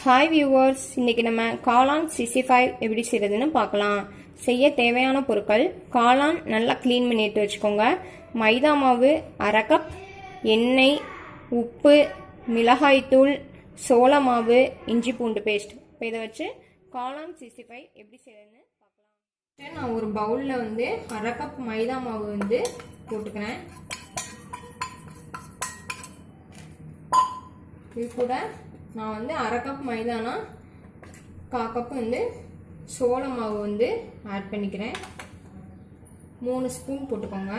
Hi viewers, இன்றைக்கி நம்ம காளான் 65 எப்படி செய்கிறதுன்னு பார்க்கலாம். செய்ய தேவையான பொருட்கள்: காளான் நல்லா க்ளீன் பண்ணி எடுத்து வச்சுக்கோங்க, மைதா மாவு 1/2 கப், எண்ணெய், உப்பு, மிளகாய்த்தூள், சோள மாவு, இஞ்சி பூண்டு பேஸ்ட். இப்போ இதை வச்சு காளான் 65 எப்படி செய்கிறதுன்னு பார்க்கலாம். நான் ஒரு பவுலில் 1/2 கப் மைதா மாவு போட்டுக்கிறேன். இது கூட நான் 1/2 கப் மைதானா 1/4 கப் சோள மாவு ஆட் பண்ணிக்கிறேன். 3 ஸ்பூன் போட்டுக்கோங்க.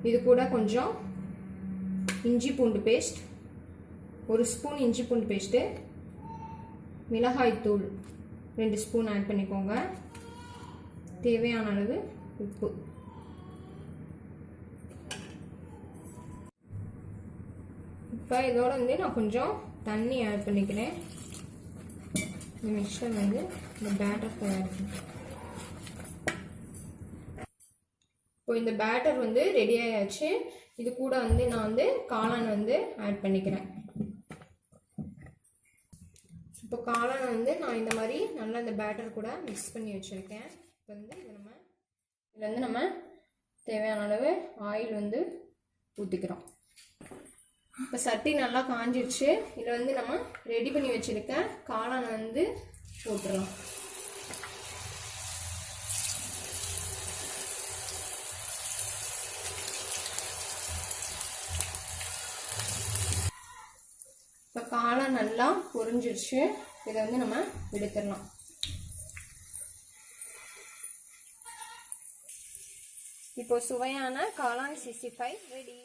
இது கூட கொஞ்சம் இஞ்சி பூண்டு பேஸ்ட், 1 ஸ்பூன் இஞ்சி பூண்டு பேஸ்ட்டு, மிளகாய்த்தூள் 2 ஸ்பூன் ஆட் பண்ணிக்கோங்க. தேவையான அளவு உப்பு. இப்போ இதோட நான் கொஞ்சம் தண்ணி ஆட் பண்ணிக்கிறேன். இந்த மிக்சர் இந்த பேட்டர் தயாரிக்கும். இப்போ இந்த பேட்டர் ரெடி ஆயாச்சு. இது கூட நான் காளான் ஆட் பண்ணிக்கிறேன். இப்போ காளான் நான் இந்த மாதிரி நல்லா இந்த பேட்டர் கூட மிக்ஸ் பண்ணி வச்சுருக்கேன். இப்போ இதில் நம்ம தேவையான அளவு ஆயில் ஊற்றிக்கிறோம். இப்போ சட்டி நல்லா காஞ்சிடுச்சு. இதில் நம்ம ரெடி பண்ணி வச்சுருக்க காளான் போட்டுடலாம். இப்போ காளான் நல்லா பொரிஞ்சிடுச்சு. இதை நம்ம எடுத்துடலாம். இப்போ சுவையான காளான் 65 ரெடி.